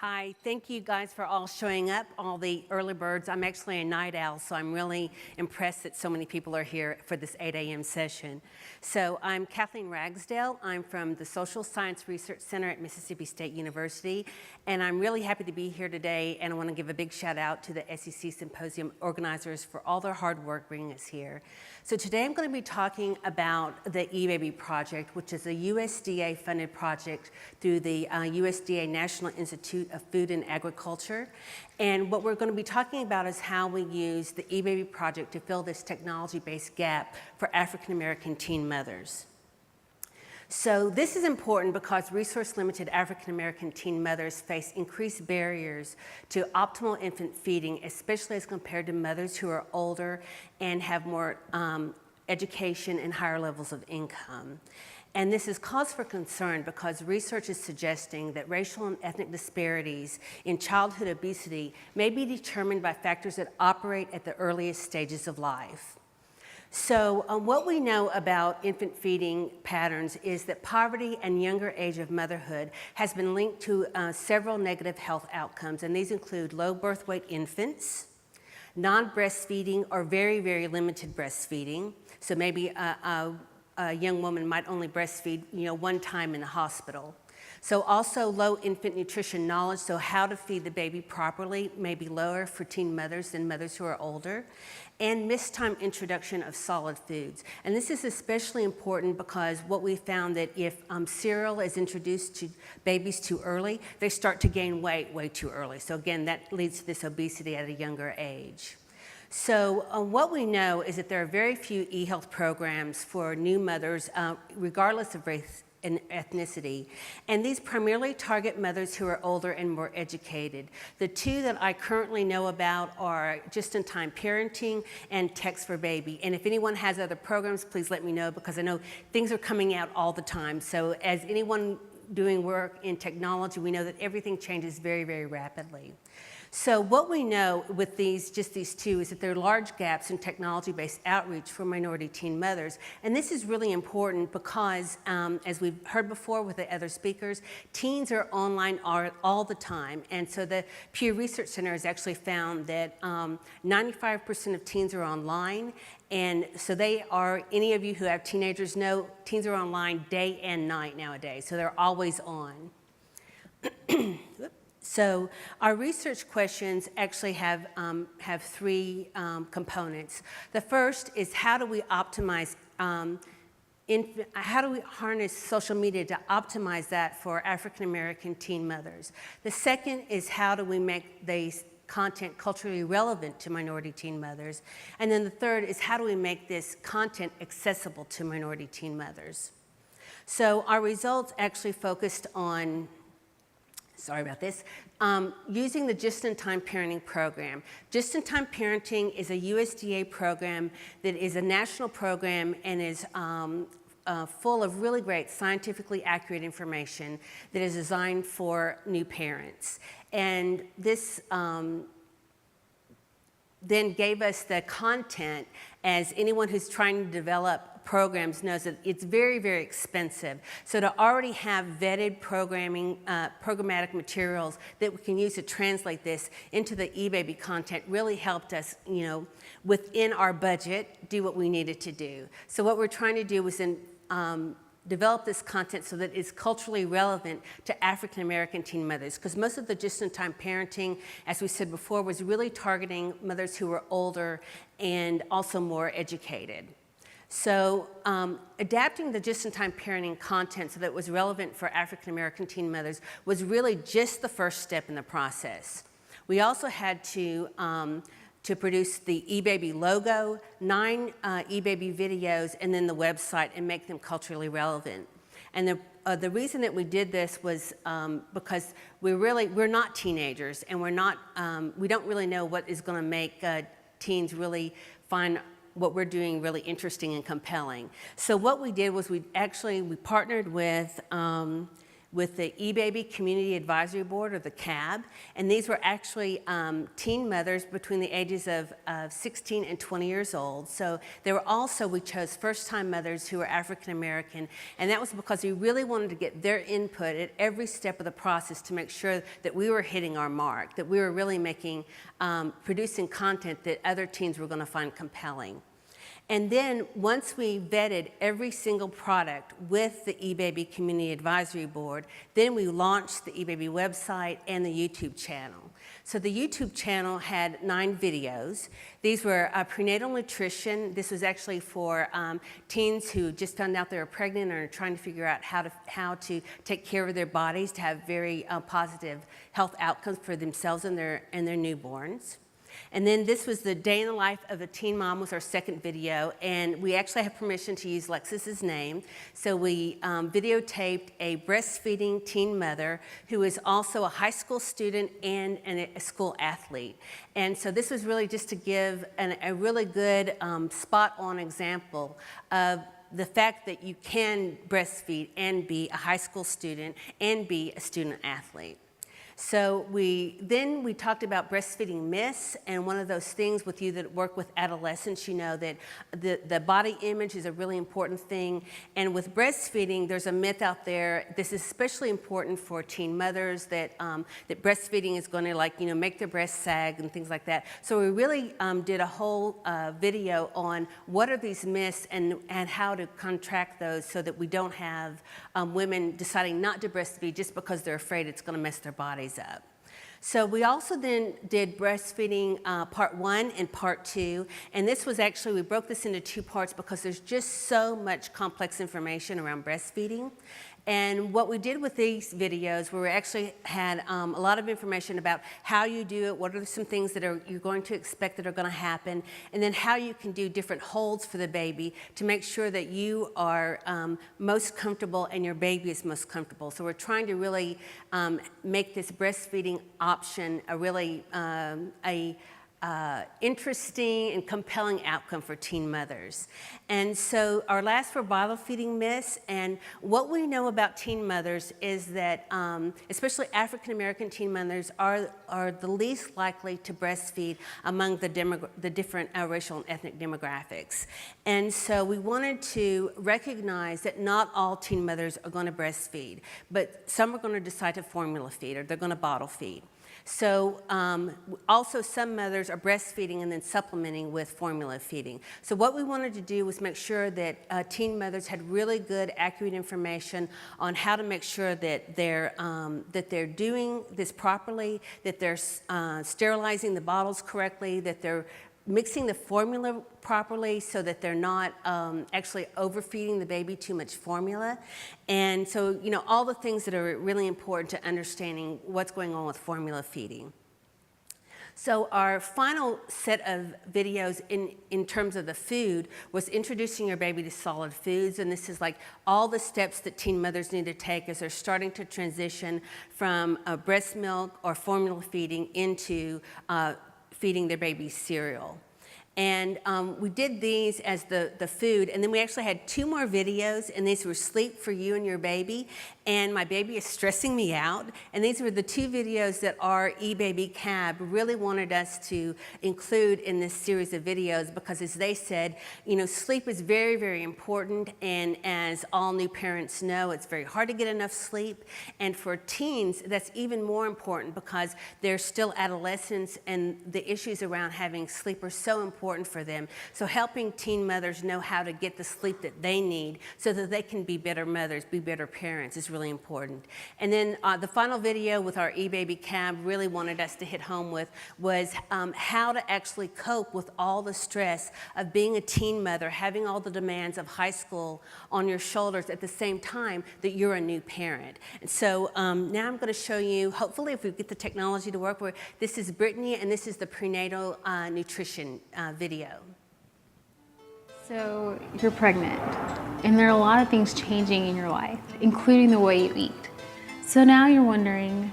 Hi, thank you guys for all showing up, all the early birds. I'm actually a night owl, so I'm really impressed that so many people are here for this 8 a.m. session. So I'm Kathleen Ragsdale. I'm from the Social Science Research Center at Mississippi State University, and I'm really happy to be here today, and I want to give a big shout out to the SEC Symposium organizers for all their hard work bringing us here. So today I'm going to be talking about the eBaby project, which is a USDA-funded project through the USDA National Institute of Food and Agriculture. And what we're going to be talking about is how we use the eBaby project to fill this technology-based gap for African-American teen mothers. So this is important because resource-limited African-American teen mothers face increased barriers to optimal infant feeding, especially as compared to mothers who are older and have more education and higher levels of income. And this is cause for concern because research is suggesting that racial and ethnic disparities in childhood obesity may be determined by factors that operate at the earliest stages of life. So what we know about infant feeding patterns is that poverty and younger age of motherhood has been linked to several negative health outcomes, and these include low birth weight infants, non-breastfeeding or very, very limited breastfeeding. So maybe a young woman might only breastfeed, one time in the hospital. So also low infant nutrition knowledge, so how to feed the baby properly may be lower for teen mothers than mothers who are older, and missed time introduction of solid foods. And this is especially important because what we found that if cereal is introduced to babies too early, they start to gain weight way too early. So again, that leads to this obesity at a younger age. So what we know is that there are very few e-health programs for new mothers, regardless of race and ethnicity, and these primarily target mothers who are older and more educated. The two that I currently know about are just-in-time parenting and Text for Baby. And if anyone has other programs, please let me know because I know things are coming out all the time. So as anyone doing work in technology, we know that everything changes very, very rapidly. So what we know with these two is that there are large gaps in technology-based outreach for minority teen mothers. And this is really important because, as we've heard before with the other speakers, teens are online all the time. And so the Pew Research Center has actually found that 95% of teens are online. And so any of you who have teenagers know teens are online day and night nowadays. So they're always on. So our research questions actually have three components. The first is how do we optimize, how do we harness social media to optimize that for African-American teen mothers? The second is how do we make these content culturally relevant to minority teen mothers? And then the third is how do we make this content accessible to minority teen mothers? So our results actually focused on using the Just-in-Time Parenting Program. Just-in-Time Parenting is a USDA program that is a national program and is full of really great scientifically accurate information that is designed for new parents. And this then gave us the content, as anyone who's trying to develop programs knows that it's very, very expensive. So to already have vetted programmatic materials that we can use to translate this into the eBaby content really helped us, within our budget, do what we needed to do. So what we're trying to do was develop this content so that it's culturally relevant to African-American teen mothers, because most of the just-in-time parenting, as we said before, was really targeting mothers who were older and also more educated. So adapting the just-in-time parenting content so that it was relevant for African-American teen mothers was really just the first step in the process. We also had to produce the eBaby logo, 9 eBaby videos, and then the website and make them culturally relevant. And the reason that we did this was because we're not teenagers, and we don't really know what is going to make teens really find what we're doing really interesting and compelling. So what we did was we partnered with with the eBaby Community Advisory Board, or the CAB, and these were actually teen mothers between the ages of 16 and 20 years old. So they were also, we chose first-time mothers who were African American, and that was because we really wanted to get their input at every step of the process to make sure that we were hitting our mark, that we were really making, producing content that other teens were going to find compelling. And then once we vetted every single product with the eBaby Community Advisory Board, then we launched the eBaby website and the YouTube channel. So the YouTube channel had 9 videos. These were prenatal nutrition. This was actually for teens who just found out they were pregnant and are trying to figure out how to take care of their bodies to have very positive health outcomes for themselves and their newborns. And then this was the day in the life of a teen mom, was our second video, and we actually have permission to use Lexis's name. So we videotaped a breastfeeding teen mother who is also a high school student and a school athlete. And so this was really just to give a really good spot-on example of the fact that you can breastfeed and be a high school student and be a student athlete. So we talked about breastfeeding myths, and one of those things with you that work with adolescents, you know that the body image is a really important thing. And with breastfeeding, there's a myth out there. This is especially important for teen mothers, that breastfeeding is going to make their breasts sag and things like that. So we really did a whole video on what are these myths and how to contract those so that we don't have women deciding not to breastfeed just because they're afraid it's going to mess their bodies up. So we also then did breastfeeding part 1 and part 2, and this was actually, we broke this into 2 parts because there's just so much complex information around breastfeeding. And what we did with these videos, where we actually had a lot of information about how you do it, what are some things that you're going to expect that are going to happen, and then how you can do different holds for the baby to make sure that you are most comfortable and your baby is most comfortable. So we're trying to really make this breastfeeding option a really interesting and compelling outcome for teen mothers. And so our last were bottle feeding myths, and what we know about teen mothers is that especially African American teen mothers are the least likely to breastfeed among the different racial and ethnic demographics. And so we wanted to recognize that not all teen mothers are going to breastfeed, but some are going to decide to formula feed, or they're going to bottle feed. So also some mothers are breastfeeding and then supplementing with formula feeding. So what we wanted to do was make sure that teen mothers had really good, accurate information on how to make sure that they're doing this properly, that they're sterilizing the bottles correctly, that they're mixing the formula properly so that they're not actually overfeeding the baby too much formula. And so, all the things that are really important to understanding what's going on with formula feeding. So our final set of videos in terms of the food was introducing your baby to solid foods, and this is like all the steps that teen mothers need to take as they're starting to transition from breast milk or formula feeding into feeding their baby cereal. And we did these as the food, and then we actually had 2 more videos, and these were sleep for you and your baby, and my baby is stressing me out. And these were the 2 videos that our eBaby CAB really wanted us to include in this series of videos, because as they said, sleep is very, very important, and as all new parents know, it's very hard to get enough sleep. And for teens, that's even more important because they're still adolescents, and the issues around having sleep are so important for them. So helping teen mothers know how to get the sleep that they need so that they can be better mothers, be better parents is really important. And then the final video with our eBaby CAB really wanted us to hit home with was how to actually cope with all the stress of being a teen mother, having all the demands of high school on your shoulders at the same time that you're a new parent. And so now I'm going to show you, hopefully if we get the technology to work, where this is Brittany, and this is the prenatal nutrition video. So you're pregnant, and there are a lot of things changing in your life, including the way you eat. So now you're wondering,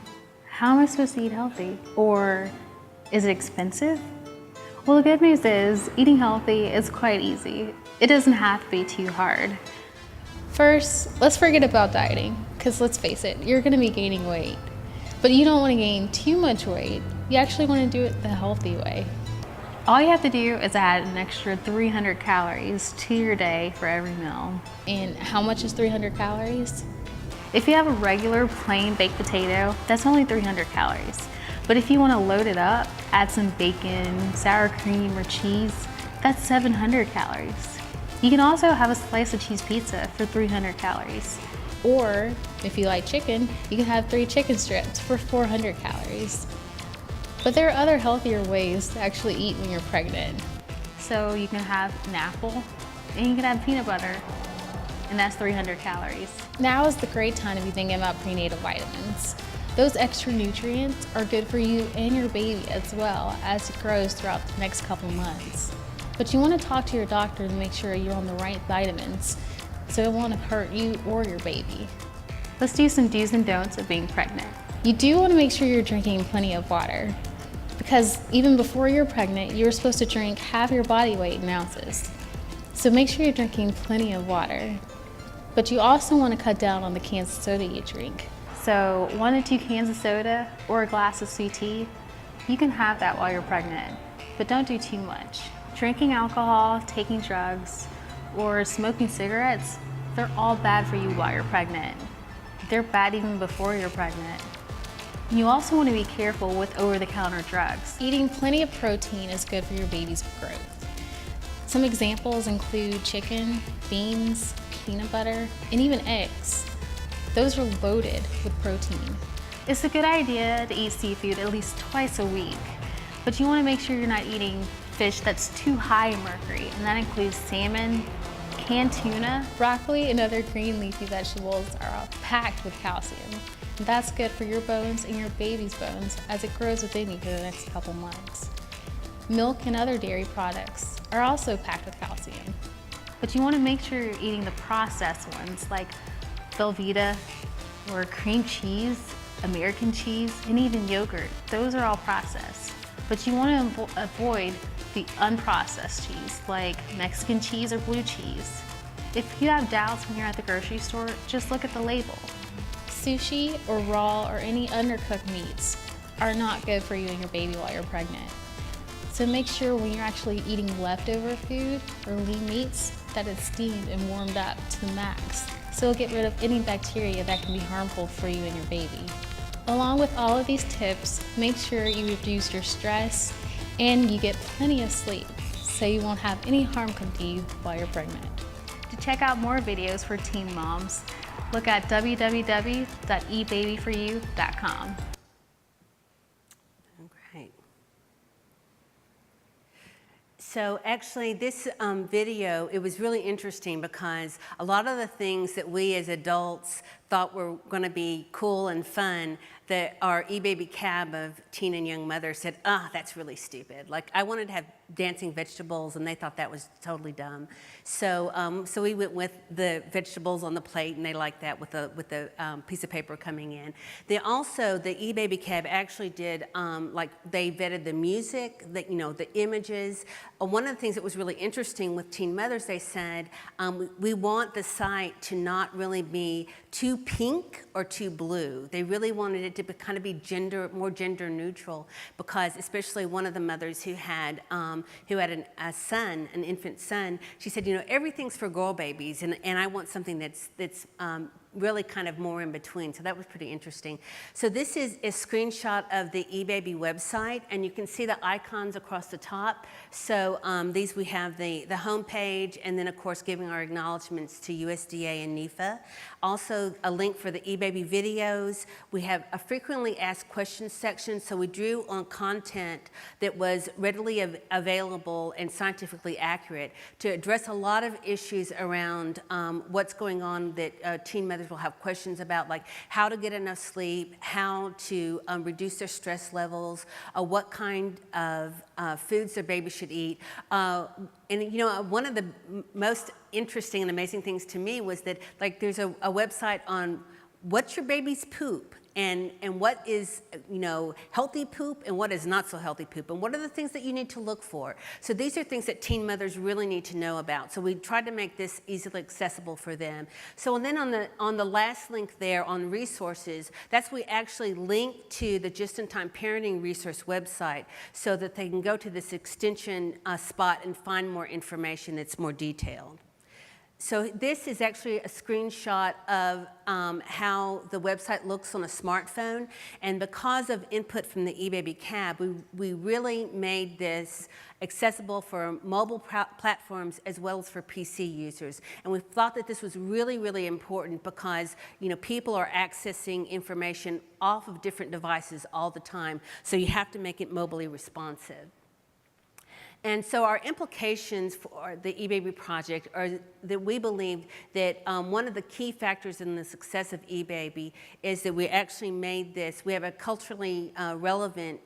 how am I supposed to eat healthy? Or is it expensive? Well, the good news is eating healthy is quite easy. It doesn't have to be too hard. First, let's forget about dieting. because let's face it, you're going to be gaining weight. But you don't want to gain too much weight. You actually want to do it the healthy way. All you have to do is add an extra 300 calories to your day for every meal. And how much is 300 calories? If you have a regular plain baked potato, that's only 300 calories. But if you want to load it up, add some bacon, sour cream, or cheese, that's 700 calories. You can also have a slice of cheese pizza for 300 calories. Or if you like chicken, you can have 3 chicken strips for 400 calories. But there are other healthier ways to actually eat when you're pregnant. So you can have an apple, and you can have peanut butter, and that's 300 calories. Now is the great time to be thinking about prenatal vitamins. Those extra nutrients are good for you and your baby as well as it grows throughout the next couple months. But you want to talk to your doctor to make sure you're on the right vitamins so it won't hurt you or your baby. Let's do some do's and don'ts of being pregnant. You do want to make sure you're drinking plenty of water, because even before you're pregnant, you're supposed to drink half your body weight in ounces. So make sure you're drinking plenty of water. But you also want to cut down on the cans of soda you drink. So 1 to 2 cans of soda or a glass of sweet tea, you can have that while you're pregnant, but don't do too much. Drinking alcohol, taking drugs, or smoking cigarettes, they're all bad for you while you're pregnant. They're bad even before you're pregnant. You also want to be careful with over-the-counter drugs. Eating plenty of protein is good for your baby's growth. Some examples include chicken, beans, peanut butter, and even eggs. Those are loaded with protein. It's a good idea to eat seafood at least twice a week, but you want to make sure you're not eating fish that's too high in mercury, and that includes salmon, canned tuna. Broccoli and other green leafy vegetables are packed with calcium. That's good for your bones and your baby's bones as it grows within you for the next couple months. Milk and other dairy products are also packed with calcium. But you want to make sure you're eating the processed ones like Velveeta or cream cheese, American cheese, and even yogurt. Those are all processed. But you want to avoid the unprocessed cheese like Mexican cheese or blue cheese. If you have doubts when you're at the grocery store, just look at the label. Sushi or raw or any undercooked meats are not good for you and your baby while you're pregnant. So make sure when you're actually eating leftover food or lean meats that it's steamed and warmed up to the max. So it'll get rid of any bacteria that can be harmful for you and your baby. Along with all of these tips, make sure you reduce your stress and you get plenty of sleep so you won't have any harm come to you while you're pregnant. To check out more videos for teen moms, look at www.ebabyforyou.com. Great. So actually this video, it was really interesting because a lot of the things that we as adults thought were going to be cool and fun, that our eBaby cab of teen and young mothers said, that's really stupid. Like, I wanted to have dancing vegetables, and they thought that was totally dumb. So so we went with the vegetables on the plate, and they liked that with the piece of paper coming in. They also, the eBaby cab actually did, like, they vetted the music, the images. One of the things that was really interesting with teen mothers, they said, we want the site to not really be too pink or too blue. They really wanted it to kind of be more gender neutral, because especially one of the mothers who had a son, an infant son, she said, everything's for girl babies, and I want something that's really kind of more in between. So that was pretty interesting. So this is a screenshot of the eBaby website, and you can see the icons across the top. So these, we have the home page, and then of course giving our acknowledgments to USDA and NEFA. Also a link for the eBaby videos. We have a frequently asked questions section, so we drew on content that was readily available and scientifically accurate to address a lot of issues around what's going on that teen mothers will have questions about, like how to get enough sleep, how to reduce their stress levels, what kind of foods their baby should eat. And one of the most interesting and amazing things to me was that, like, there's a website on what's your baby's poop, and what is, healthy poop and what is not so healthy poop, and what are the things that you need to look for. So these are things that teen mothers really need to know about. So we tried to make this easily accessible for them. So and then on the last link there on resources, that's we actually link to the Just-in-Time Parenting Resource website so that they can go to this extension spot and find more information that's more detailed. So this is actually a screenshot of how the website looks on a smartphone, and because of input from the eBaby Cab, we really made this accessible for mobile platforms as well as for PC users. And we thought that this was really, really important because people are accessing information off of different devices all the time, so you have to make it mobily responsive. And so our implications for the eBaby project are that we believe that one of the key factors in the success of eBaby is that we actually made this, we have a culturally relevant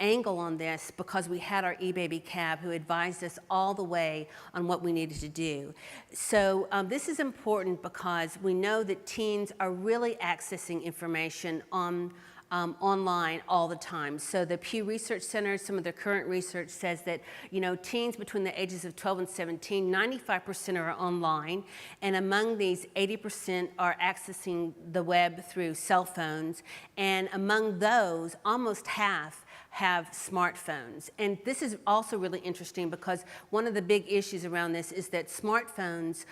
angle on this because we had our eBaby Cab who advised us all the way on what we needed to do. So this is important because we know that teens are really accessing information online all the time. So the Pew Research Center, some of the current research says that, teens between the ages of 12 and 17, 95% are online, and among these, 80% are accessing the web through cell phones, and among those, almost half have smartphones. And this is also really interesting because one of the big issues around this is that smartphones,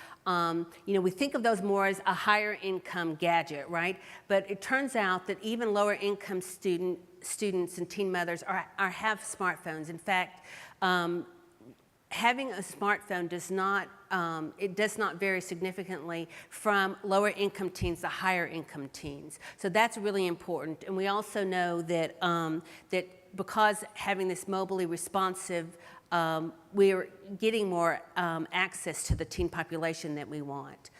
we think of those more as a higher income gadget, right? But it turns out that even lower income students and teen mothers have smartphones. In fact, having a smartphone does not vary significantly from lower income teens to higher income teens. So that's really important. And we also know that because having this mobily responsive, we're getting more access to the teen population that we want.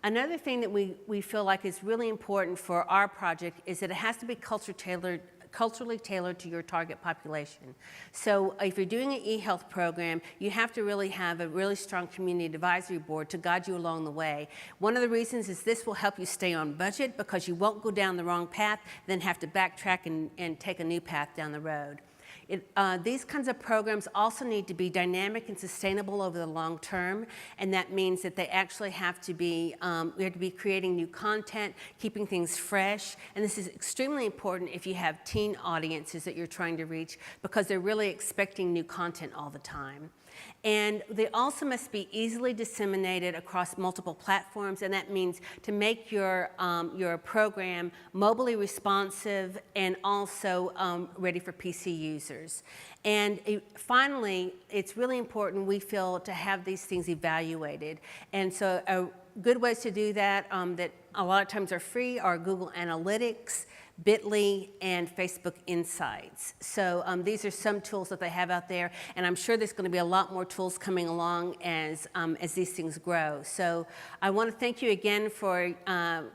Another thing that we feel like is really important for our project is that it has to be culturally tailored to your target population. So if you're doing an eHealth program, you have to really have a really strong community advisory board to guide you along the way. One of the reasons is this will help you stay on budget because you won't go down the wrong path, then have to backtrack and take a new path down the road. These kinds of programs also need to be dynamic and sustainable over the long term, and that means that they actually have to be, we have to be creating new content, keeping things fresh, and this is extremely important if you have teen audiences that you're trying to reach because they're really expecting new content all the time. And they also must be easily disseminated across multiple platforms, and that means to make your program mobily responsive and also ready for PC users. And finally, it's really important, we feel, to have these things evaluated. And so good ways to do that that a lot of times are free are Google Analytics, Bitly, and Facebook Insights. So these are some tools that they have out there, and I'm sure there's going to be a lot more tools coming along as these things grow. So I want to thank you again for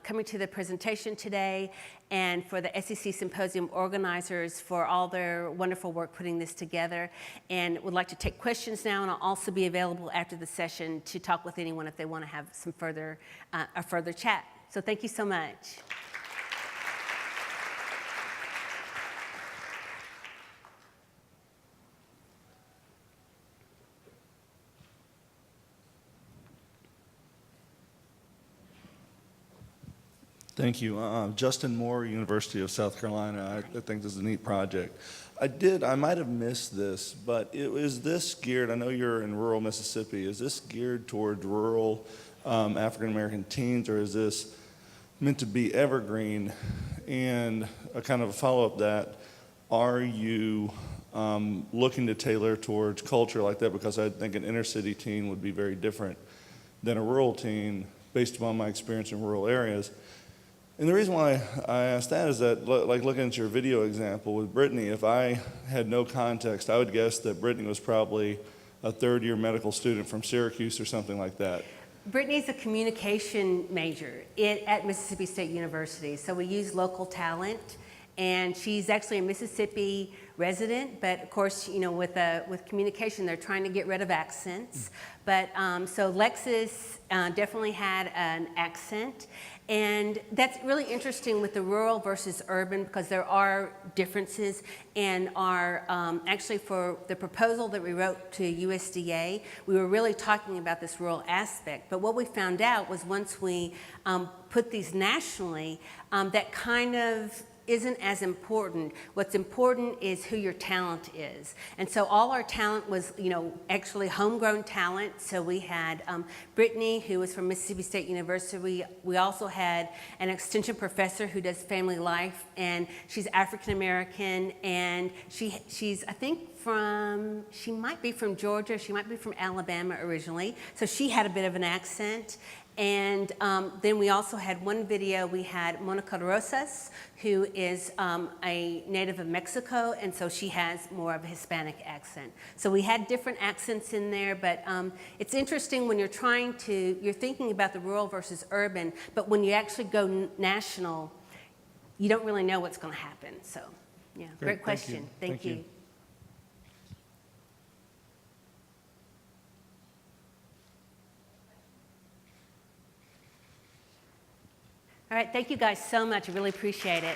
coming to the presentation today, and for the SEC Symposium organizers for all their wonderful work putting this together. And would like to take questions now, and I'll also be available after the session to talk with anyone if they want to have some further chat. So thank you so much. Thank you. Justin Moore, University of South Carolina. I think this is a neat project. I might have missed this, but is this geared, I know you're in rural Mississippi, is this geared towards rural African-American teens, or is this meant to be evergreen? And a kind of a follow-up that, are you looking to tailor towards culture like that? Because I think an inner city teen would be very different than a rural teen based upon my experience in rural areas. And the reason why I asked that is that, like looking at your video example with Brittany, if I had no context, I would guess that Brittany was probably a third-year medical student from Syracuse or something like that. Brittany's a communication major at Mississippi State University, so we use local talent, and she's actually a Mississippi resident, but of course, with communication, they're trying to get rid of accents. But so Lexus definitely had an accent, And that's really interesting with the rural versus urban because there are differences. And actually for the proposal that we wrote to USDA, we were really talking about this rural aspect. But what we found out was once we put these nationally, that kind of isn't as important. What's important is who your talent is. And so all our talent was, actually homegrown talent. So we had Brittany, who was from Mississippi State University. We also had an extension professor who does family life, and she's African American, and she's, I think, she might be from Georgia, she might be from Alabama originally. So she had a bit of an accent. And then we also had one video, we had Monica Rosas, who is a native of Mexico, and so she has more of a Hispanic accent. So we had different accents in there, but it's interesting when you're thinking about the rural versus urban, but when you actually go national, you don't really know what's going to happen. So, yeah, great question. Thank you. All right, thank you guys so much. I really appreciate it.